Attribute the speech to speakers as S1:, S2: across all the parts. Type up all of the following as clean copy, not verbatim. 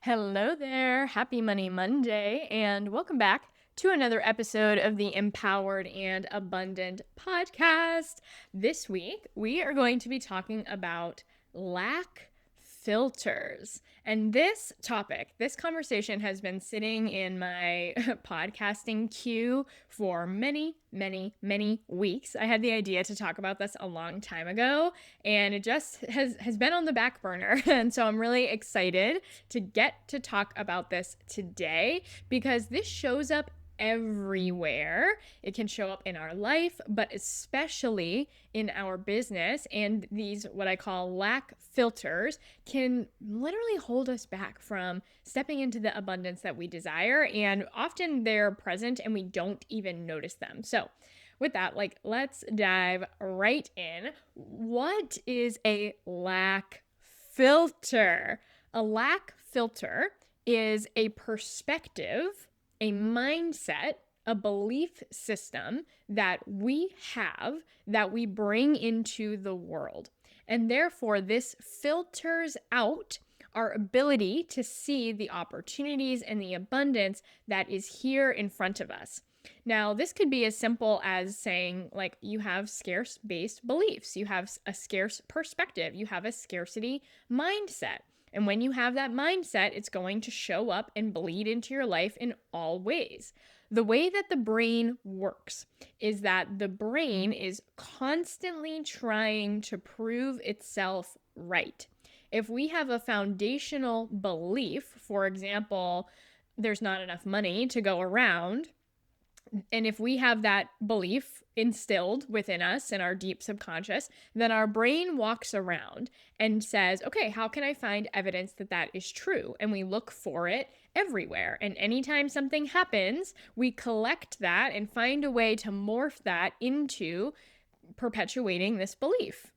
S1: Hello there. Happy Money Monday, and welcome back to another episode of the Empowered and Abundant podcast. This week, we are going to be talking about lack filters. And this topic, this conversation has been sitting in my podcasting queue for many weeks. I had the idea to talk about this a long time ago, and it just has been on the back burner. And so I'm really excited to get to talk about this today because this shows up everywhere. It can show up in our life, but especially in our business. And these, what I call lack filters, can literally hold us back from stepping into the abundance that we desire. And often they're present and we don't even notice them. So, with that, let's dive right in. What is a lack filter? A lack filter is a perspective, a mindset, a belief system that we have that we bring into the world. And therefore, this filters out our ability to see the opportunities and the abundance that is here in front of us. Now, this could be as simple as saying, you have scarce-based beliefs, you have a scarce perspective, you have a scarcity mindset. And when you have that mindset, it's going to show up and bleed into your life in all ways. The way that the brain works is that the brain is constantly trying to prove itself right. If we have a foundational belief, for example, there's not enough money to go around, and if we have that belief instilled within us in our deep subconscious, then our brain walks around and says, okay, how can I find evidence that that is true? And we look for it everywhere. And anytime something happens, we collect that and find a way to morph that into perpetuating this belief.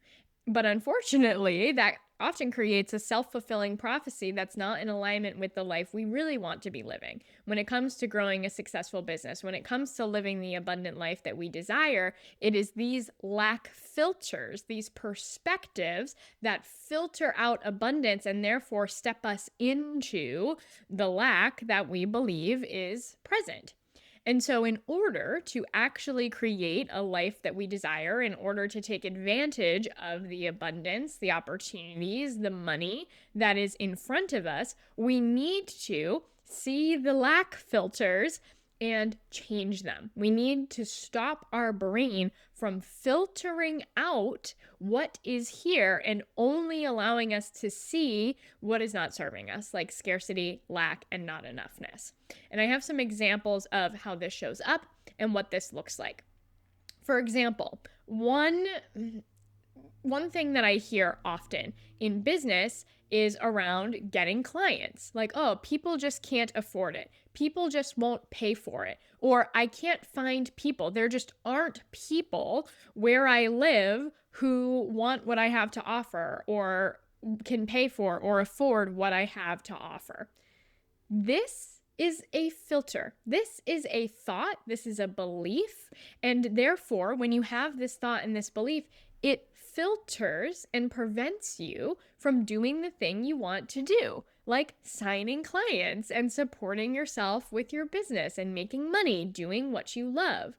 S1: But unfortunately, that often creates a self-fulfilling prophecy that's not in alignment with the life we really want to be living. When it comes to growing a successful business, when it comes to living the abundant life that we desire, it is these lack filters, these perspectives that filter out abundance and therefore step us into the lack that we believe is present. And so in order to actually create a life that we desire, in order to take advantage of the abundance, the opportunities, the money that is in front of us, we need to see the lack filters and change them. We need to stop our brain from filtering out what is here and only allowing us to see what is not serving us, like scarcity, lack, and not enoughness. And I have some examples of how this shows up and what this looks like. For example, one thing that I hear often in business is around getting clients. Like, oh, people just can't afford it. People just won't pay for it. Or I can't find people. There just aren't people where I live who want what I have to offer or can pay for or afford what I have to offer. This is a filter. This is a thought. This is a belief. And therefore, when you have this thought and this belief, it filters and prevents you from doing the thing you want to do, like signing clients and supporting yourself with your business and making money doing what you love.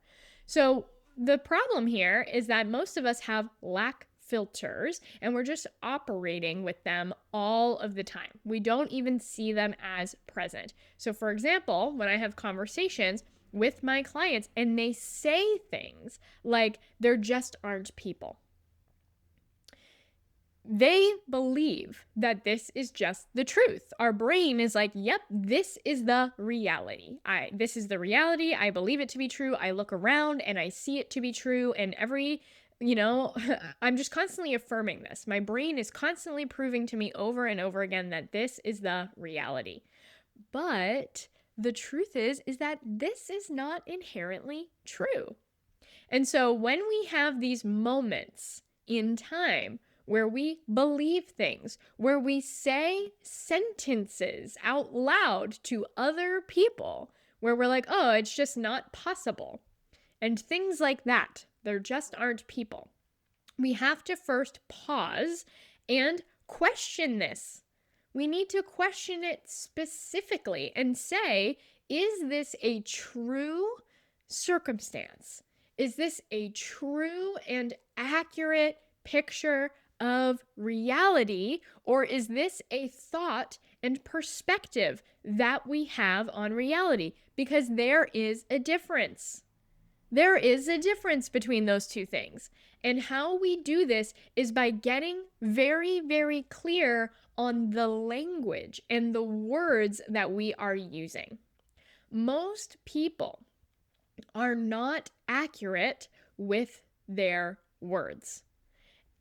S1: So the problem here is that most of us have lack filters and we're just operating with them all of the time. We don't even see them as present. So for example, when I have conversations with my clients and they say things like there just aren't people, they believe that this is just the truth. Our brain is like, yep, this is the reality. This is the reality. I believe it to be true. I look around and I see it to be true. And I'm just constantly affirming this. My brain is constantly proving to me over and over again that this is the reality. But the truth is that this is not inherently true. And so when we have these moments in time where we believe things, where we say sentences out loud to other people, where we're like, oh, it's just not possible, and things like that, there just aren't people. We have to first pause and question this. We need to question it specifically and say, is this a true circumstance? Is this a true and accurate picture of reality, or is this a thought and perspective that we have on reality? Because there is a difference. There is a difference between those two things. And how we do this is by getting very, very clear on the language and the words that we are using. Most people are not accurate with their words.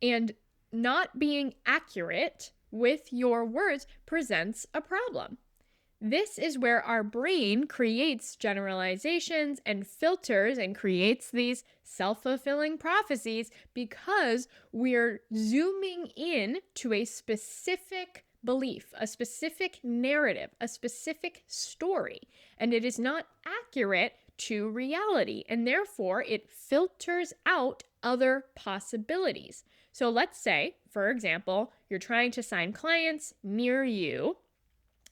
S1: And not being accurate with your words presents a problem. This is where our brain creates generalizations and filters and creates these self-fulfilling prophecies because we're zooming in to a specific belief, a specific narrative, a specific story, and it is not accurate to reality, and therefore it filters out other possibilities. So let's say, for example, you're trying to sign clients near you,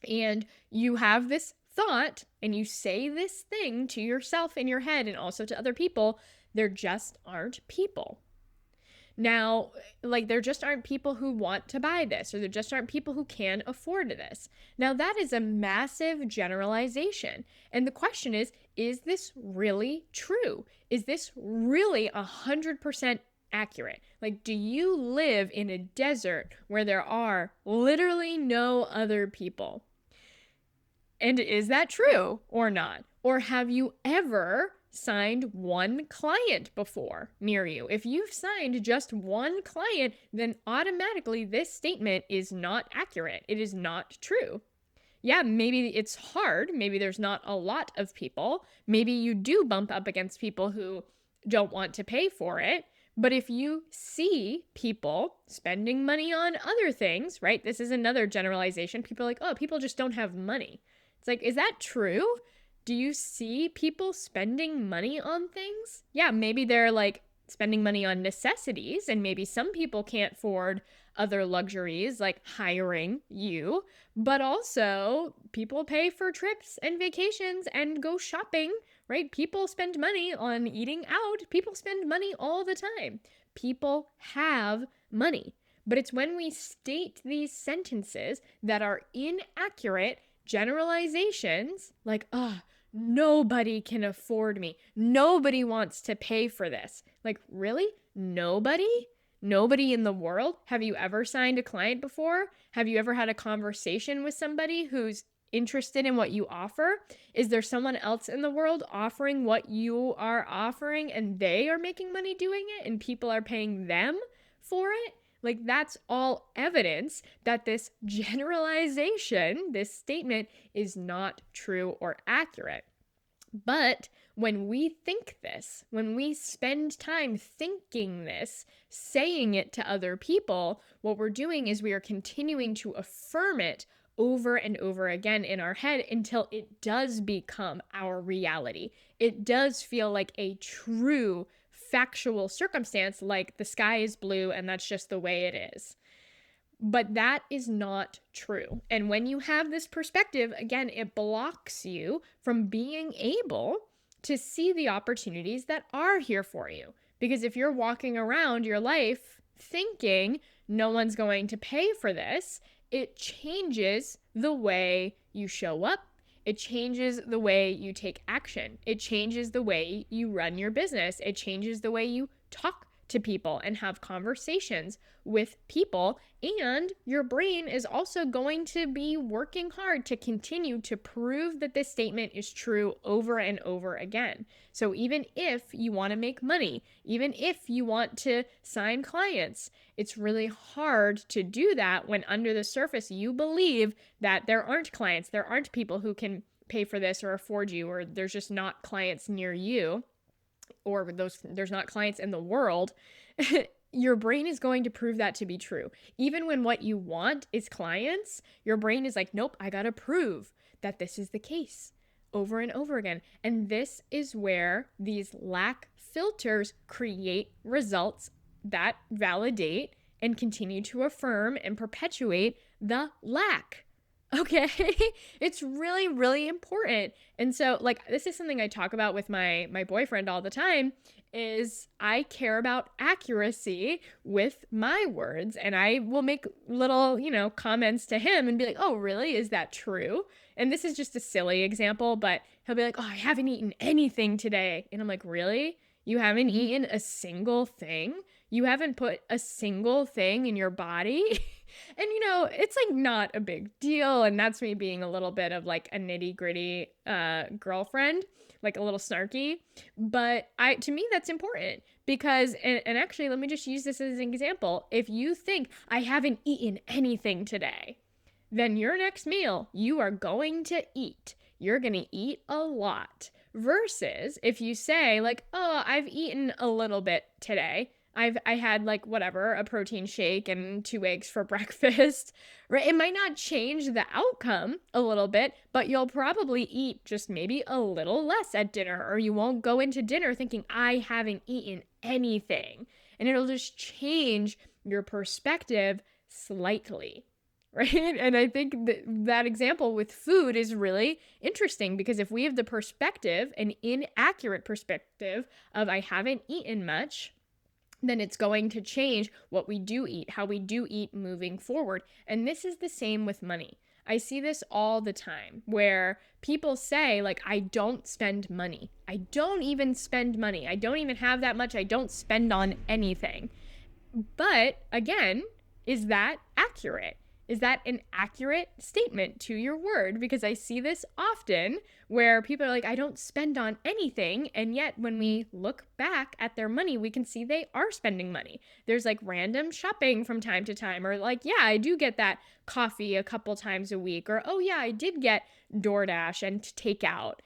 S1: and you have this thought and you say this thing to yourself in your head and also to other people, there just aren't people. Now, there just aren't people who want to buy this, or there just aren't people who can afford this. Now, that is a massive generalization. And the question is this really true? Is this really 100% accurate? Do you live in a desert where there are literally no other people? And is that true or not? Or have you ever signed one client before near you? If you've signed just one client, then automatically this statement is not accurate. It is not true. Yeah, maybe it's hard. Maybe there's not a lot of people. Maybe you do bump up against people who don't want to pay for it. But if you see people spending money on other things, right? This is another generalization. People are like, oh, people just don't have money. It's is that true? Do you see people spending money on things? Yeah, maybe they're spending money on necessities, and maybe some people can't afford other luxuries like hiring you, but also people pay for trips and vacations and go shopping, right? People spend money on eating out. People spend money all the time. People have money. But it's when we state these sentences that are inaccurate generalizations, nobody can afford me. Nobody wants to pay for this. Really? Nobody? Nobody in the world? Have you ever signed a client before? Have you ever had a conversation with somebody who's interested in what you offer? Is there someone else in the world offering what you are offering and they are making money doing it and people are paying them for it? That's all evidence that this generalization, this statement, is not true or accurate. But when we think this, when we spend time thinking this, saying it to other people, what we're doing is we are continuing to affirm it over and over again in our head until it does become our reality. It does feel like a true factual circumstance, like the sky is blue and that's just the way it is. But that is not true. And when you have this perspective, again, it blocks you from being able to see the opportunities that are here for you. Because if you're walking around your life thinking no one's going to pay for this, it changes the way you show up. It changes the way you take action. It changes the way you run your business. It changes the way you talk to people and have conversations with people. And your brain is also going to be working hard to continue to prove that this statement is true over and over again. So even if you want to make money, even if you want to sign clients, it's really hard to do that when under the surface you believe that there aren't clients, there aren't people who can pay for this or afford you, or there's just not clients near you, or there's not clients in the world. Your brain is going to prove that to be true. Even when what you want is clients, your brain is like, nope, I gotta prove that this is the case over and over again. And this is where these lack filters create results that validate and continue to affirm and perpetuate the lack. Okay. It's really, really important. And so like this is something I talk about with my boyfriend all the time is I care about accuracy with my words, and I will make little, comments to him and be like, "Oh, really? Is that true?" And this is just a silly example, but he'll be like, "Oh, I haven't eaten anything today." And I'm like, "Really? You haven't eaten a single thing? You haven't put a single thing in your body?" And it's like not a big deal. And that's me being a little bit of like a nitty gritty girlfriend, like a little snarky. But to me, that's important because, and actually, let me just use this as an example. If you think I haven't eaten anything today, then your next meal, you are going to eat. You're going to eat a lot. Versus if you say like, oh, I've eaten a little bit today. I had like whatever, a protein shake and 2 eggs for breakfast, right? It might not change the outcome a little bit, but you'll probably eat just maybe a little less at dinner, or you won't go into dinner thinking I haven't eaten anything. And it'll just change your perspective slightly. Right. And I think that example with food is really interesting because if we have the perspective, an inaccurate perspective of I haven't eaten much, then it's going to change what we do eat, how we do eat moving forward. And this is the same with money. I see this all the time where people say, like, I don't spend money. I don't even spend money. I don't even have that much. I don't spend on anything. But again, is that accurate? Is that an accurate statement to your word? Because I see this often where people are like, I don't spend on anything. And yet when we look back at their money, we can see they are spending money. There's like random shopping from time to time, or like, yeah, I do get that coffee a couple times a week, or, oh yeah, I did get DoorDash and takeout.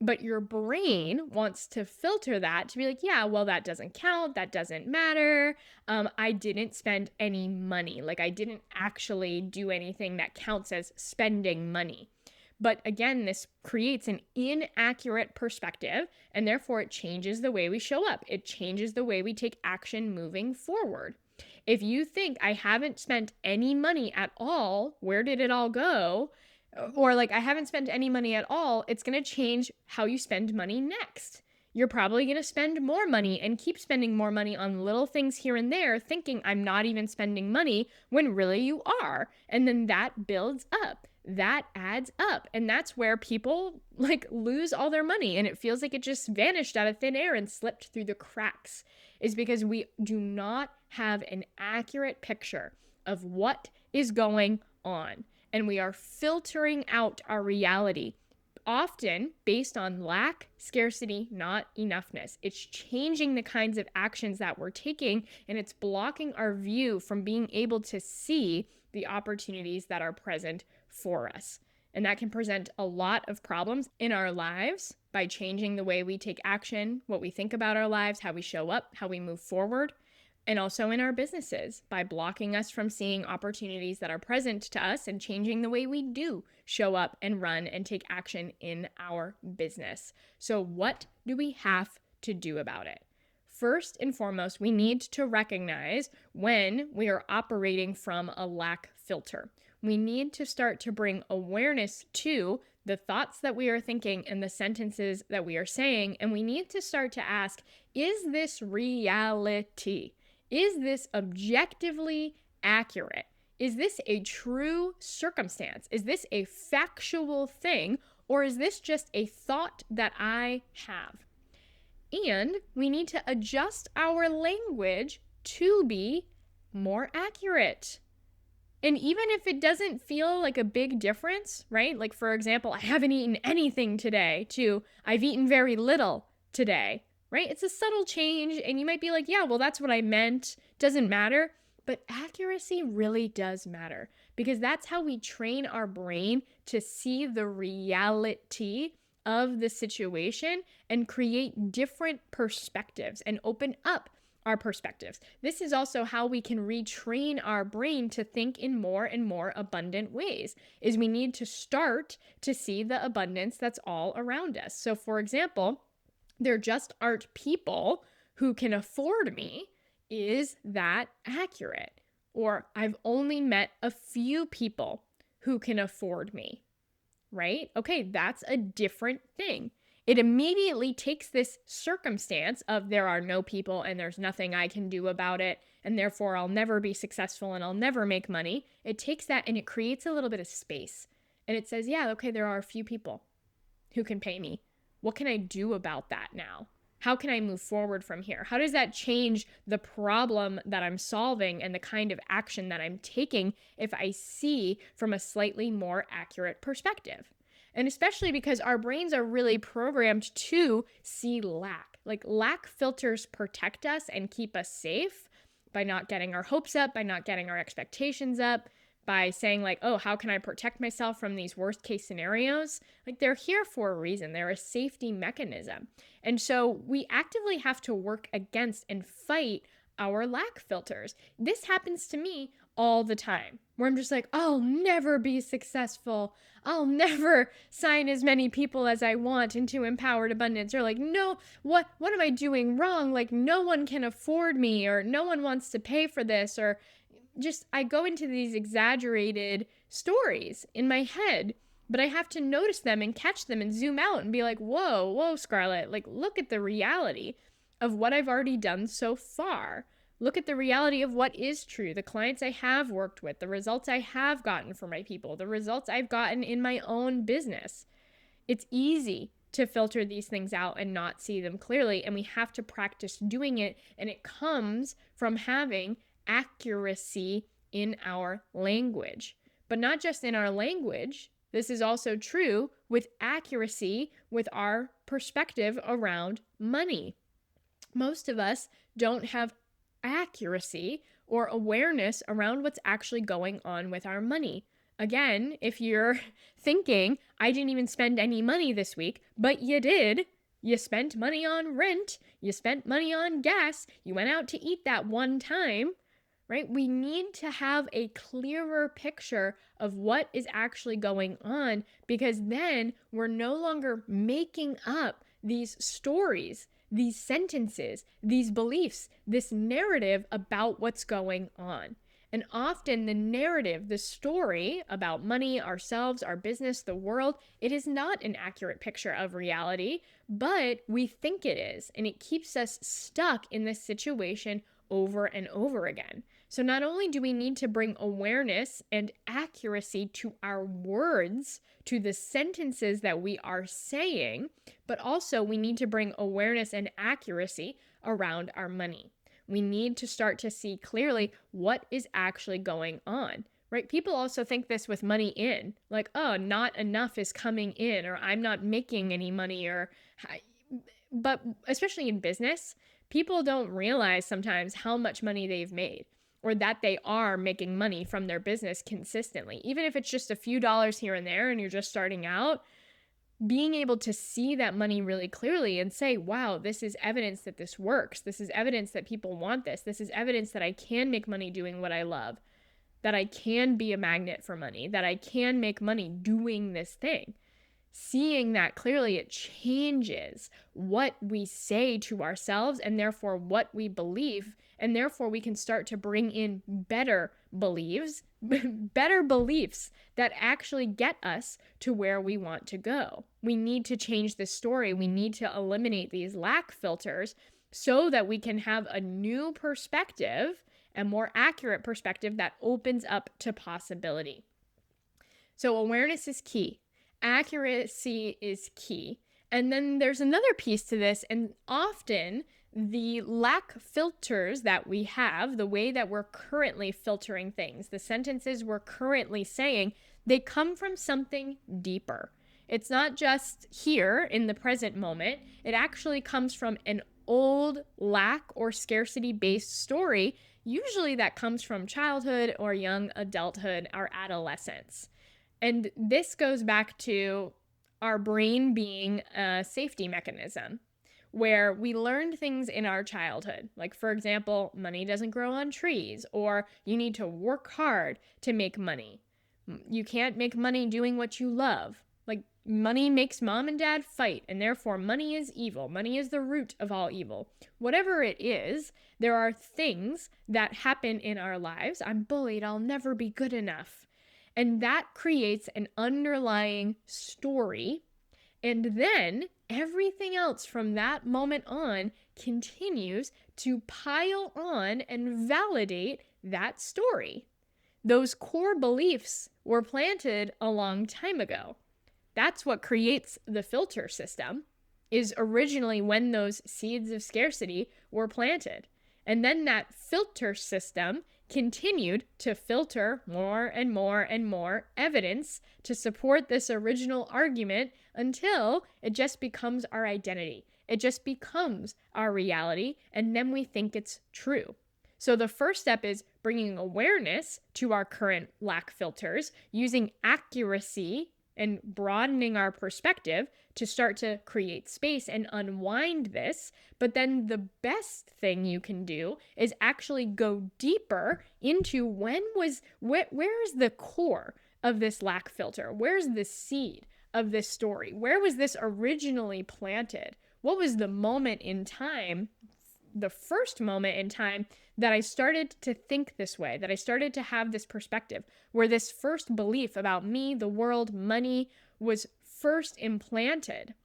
S1: But your brain wants to filter that to be like, yeah, well, that doesn't count. That doesn't matter. I didn't spend any money. Like I didn't actually do anything that counts as spending money. But again, this creates an inaccurate perspective, and therefore it changes the way we show up. It changes the way we take action moving forward. If you think I haven't spent any money at all, where did it all go? Or like I haven't spent any money at all, it's going to change how you spend money next. You're probably going to spend more money and keep spending more money on little things here and there, thinking I'm not even spending money when really you are. And then that builds up. That adds up. And that's where people like lose all their money and it feels like it just vanished out of thin air and slipped through the cracks, is because we do not have an accurate picture of what is going on. And we are filtering out our reality, often based on lack, scarcity, not enoughness. It's changing the kinds of actions that we're taking, and it's blocking our view from being able to see the opportunities that are present for us. And that can present a lot of problems in our lives by changing the way we take action, what we think about our lives, how we show up, how we move forward. And also in our businesses by blocking us from seeing opportunities that are present to us and changing the way we do show up and run and take action in our business. So what do we have to do about it? First and foremost, we need to recognize when we are operating from a lack filter. We need to start to bring awareness to the thoughts that we are thinking and the sentences that we are saying. And we need to start to ask, is this reality? Is this objectively accurate? Is this a true circumstance? Is this a factual thing? Or is this just a thought that I have? And we need to adjust our language to be more accurate. And even if it doesn't feel like a big difference, right? Like for example, I haven't eaten anything today to I've eaten very little today. Right? It's a subtle change, and you might be like, yeah, well, that's what I meant. Doesn't matter. But accuracy really does matter because that's how we train our brain to see the reality of the situation and create different perspectives and open up our perspectives. This is also how we can retrain our brain to think in more and more abundant ways, is we need to start to see the abundance that's all around us. So for example, there just aren't people who can afford me. Is that accurate? or I've only met a few people who can afford me, right? Okay, that's a different thing. It immediately takes this circumstance of there are no people and there's nothing I can do about it, and therefore I'll never be successful and I'll never make money. It takes that and it creates a little bit of space. And it says, yeah, okay, there are a few people who can pay me. What can I do about that now? How can I move forward from here? How does that change the problem that I'm solving and the kind of action that I'm taking if I see from a slightly more accurate perspective? And especially because our brains are really programmed to see lack. Like, lack filters protect us and keep us safe by not getting our hopes up, by not getting our expectations up, by saying like, oh, how can I protect myself from these worst case scenarios? Like, they're here for a reason. They're a safety mechanism. And so we actively have to work against and fight our lack filters. This happens to me all the time, where I'm just like, I'll never be successful. I'll never sign as many people as I want into empowered abundance. Or like, no, what am I doing wrong? Like, no one can afford me, or no one wants to pay for this, or just, I go into these exaggerated stories in my head, but I have to notice them and catch them and zoom out and be like, whoa, Scarlett, like, look at the reality of what I've already done so far. Look at the reality of what is true, the clients I have worked with, the results I have gotten for my people, the results I've gotten in my own business. It's easy to filter these things out and not see them clearly, and we have to practice doing it, and it comes from having accuracy in our language. But not just in our language, this is also true with accuracy with our perspective around money. Most of us don't have accuracy or awareness around what's actually going on with our money. Again, if you're thinking, I didn't even spend any money this week, but you did. You spent money on rent, you spent money on gas, you went out to eat that one time, right? We need to have a clearer picture of what is actually going on, because then we're no longer making up these stories, these sentences, these beliefs, this narrative about what's going on. And often the narrative, the story about money, ourselves, our business, the world, it is not an accurate picture of reality, but we think it is. And it keeps us stuck in this situation over and over again. So not only do we need to bring awareness and accuracy to our words, to the sentences that we are saying, but also we need to bring awareness and accuracy around our money. We need to start to see clearly what is actually going on, right? People also think this with money in, like, oh, not enough is coming in, or I'm not making any money, but especially in business, people don't realize sometimes how much money they've made, or that they are making money from their business consistently. Even if it's just a few dollars here and there and you're just starting out, being able to see that money really clearly and say, wow, this is evidence that this works. This is evidence that people want this. This is evidence that I can make money doing what I love, that I can be a magnet for money, that I can make money doing this thing. Seeing that clearly, it changes what we say to ourselves and therefore what we believe. And therefore we can start to bring in better beliefs that actually get us to where we want to go. We need to change this story. We need to eliminate these lack filters so that we can have a new perspective, a more accurate perspective that opens up to possibility. So awareness is key. Accuracy is key. And then there's another piece to this, and often the lack filters that we have, the way that we're currently filtering things, the sentences we're currently saying, they come from something deeper. It's not just here in the present moment. It actually comes from an old lack or scarcity-based story, usually that comes from childhood or young adulthood or adolescence. And this goes back to our brain being a safety mechanism, where we learned things in our childhood. Like, for example, money doesn't grow on trees, or you need to work hard to make money. You can't make money doing what you love. Like, money makes mom and dad fight, and therefore money is evil. Money is the root of all evil. Whatever it is, there are things that happen in our lives. I'm bullied, I'll never be good enough. And that creates an underlying story. And then everything else from that moment on continues to pile on and validate that story. Those core beliefs were planted a long time ago. That's what creates the filter system, is originally when those seeds of scarcity were planted. And then that filter system continued to filter more and more and more evidence to support this original argument until it just becomes our identity. It just becomes our reality, and then we think it's true. So the first step is bringing awareness to our current lack filters, using accuracy and broadening our perspective to start to create space and unwind this. But then the best thing you can do is actually go deeper into where is the core of this lack filter? Where's the seed of this story? Where was this originally planted? What was the moment in time, the first moment in time that I started to think this way, that I started to have this perspective, where this first belief about me, the world, money was first implanted?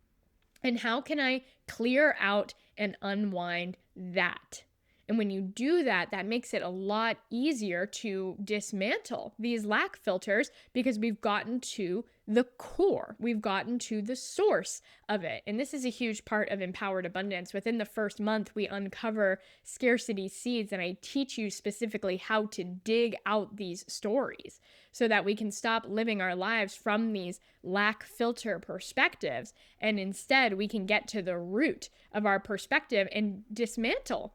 S1: And how can I clear out and unwind that? And when you do that, that makes it a lot easier to dismantle these lack filters, because we've gotten to the core. We've gotten to the source of it. And this is a huge part of Empowered Abundance. Within the first month, we uncover scarcity seeds, and I teach you specifically how to dig out these stories so that we can stop living our lives from these lack filter perspectives. And instead, we can get to the root of our perspective and dismantle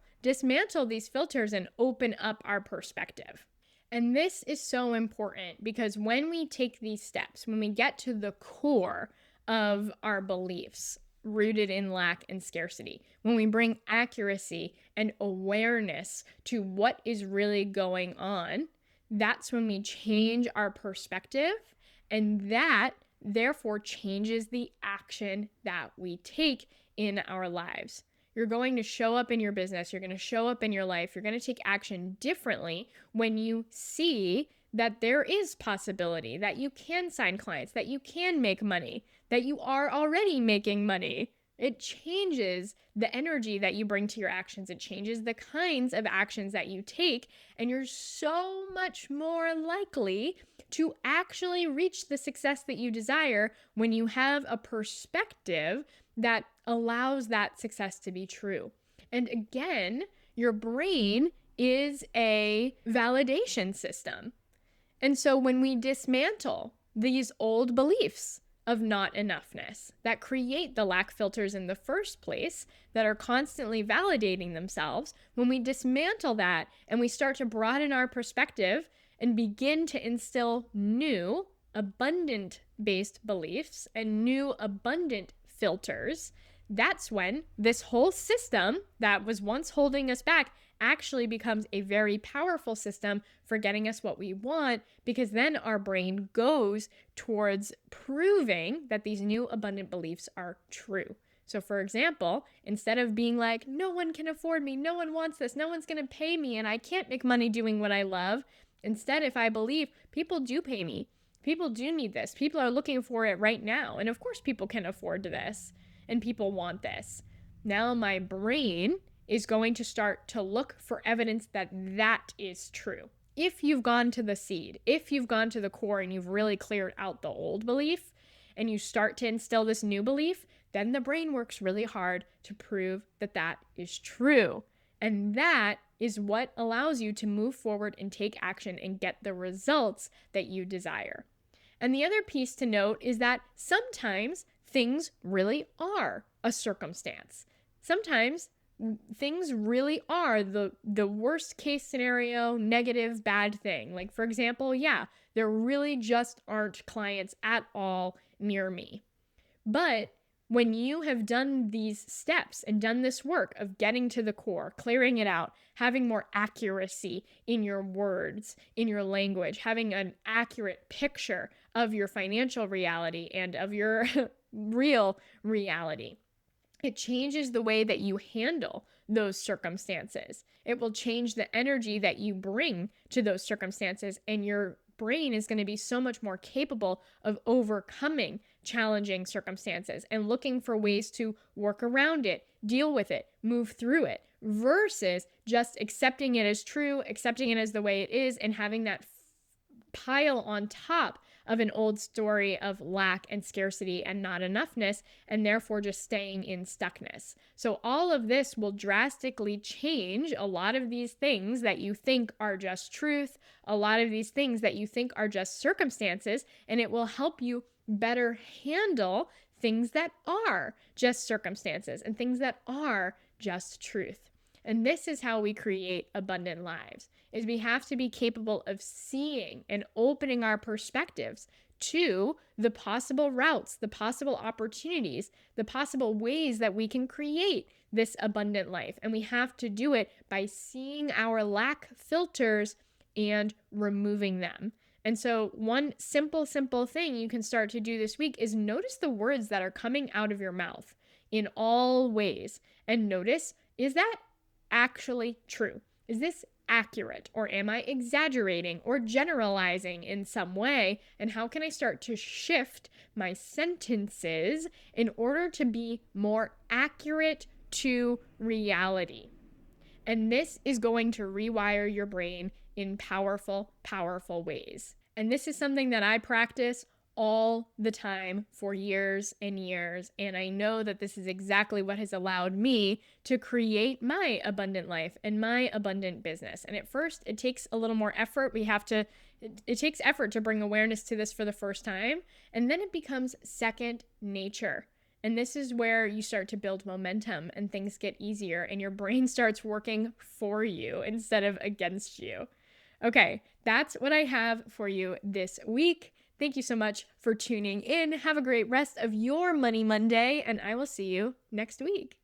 S1: these filters and open up our perspective. And this is so important, because when we take these steps, when we get to the core of our beliefs rooted in lack and scarcity, when we bring accuracy and awareness to what is really going on, that's when we change our perspective, and that therefore changes the action that we take in our lives. You're going to show up in your business. You're going to show up in your life. You're going to take action differently when you see that there is possibility, that you can sign clients, that you can make money, that you are already making money. It changes the energy that you bring to your actions. It changes the kinds of actions that you take, and you're so much more likely to actually reach the success that you desire when you have a perspective that allows that success to be true. And again, your brain is a validation system. And so when we dismantle these old beliefs of not enoughness that create the lack filters in the first place, that are constantly validating themselves, when we dismantle that and we start to broaden our perspective and begin to instill new abundant-based beliefs and new abundant filters, that's when this whole system that was once holding us back actually becomes a very powerful system for getting us what we want, because then our brain goes towards proving that these new abundant beliefs are true. So for example, instead of being like, no one can afford me, no one wants this, no one's going to pay me, and I can't make money doing what I love, instead, if I believe people do pay me, people do need this, people are looking for it right now, and of course people can afford this, and people want this. Now my brain is going to start to look for evidence that that is true. If you've gone to the seed, if you've gone to the core and you've really cleared out the old belief and you start to instill this new belief, then the brain works really hard to prove that that is true. And that is what allows you to move forward and take action and get the results that you desire. And the other piece to note is that sometimes things really are a circumstance. Sometimes things really are the worst case scenario, negative, bad thing. Like, for example, there really just aren't clients at all near me. But when you have done these steps and done this work of getting to the core, clearing it out, having more accuracy in your words, in your language, having an accurate picture of your financial reality and of your real reality. It changes the way that you handle those circumstances. It will change the energy that you bring to those circumstances, and your brain is going to be so much more capable of overcoming challenging circumstances and looking for ways to work around it, deal with it, move through it, versus just accepting it as true, accepting it as the way it is, and having that pile on top of an old story of lack and scarcity and not enoughness, and therefore just staying in stuckness. So all of this will drastically change a lot of these things that you think are just truth, a lot of these things that you think are just circumstances, and it will help you better handle things that are just circumstances and things that are just truth. And this is how we create abundant lives, is we have to be capable of seeing and opening our perspectives to the possible routes, the possible opportunities, the possible ways that we can create this abundant life. And we have to do it by seeing our lack filters and removing them. And so one simple thing you can start to do this week is notice the words that are coming out of your mouth in all ways. And notice, is that actually true? Is this accurate? Or am I exaggerating or generalizing in some way? And how can I start to shift my sentences in order to be more accurate to reality? And this is going to rewire your brain in powerful ways. And this is something that I practice all the time for years and years. And I know that this is exactly what has allowed me to create my abundant life and my abundant business. And at first, it takes a little more effort. It takes effort to bring awareness to this for the first time. And then it becomes second nature. And this is where you start to build momentum and things get easier and your brain starts working for you instead of against you. Okay, that's what I have for you this week. Thank you so much for tuning in. Have a great rest of your Money Monday, and I will see you next week.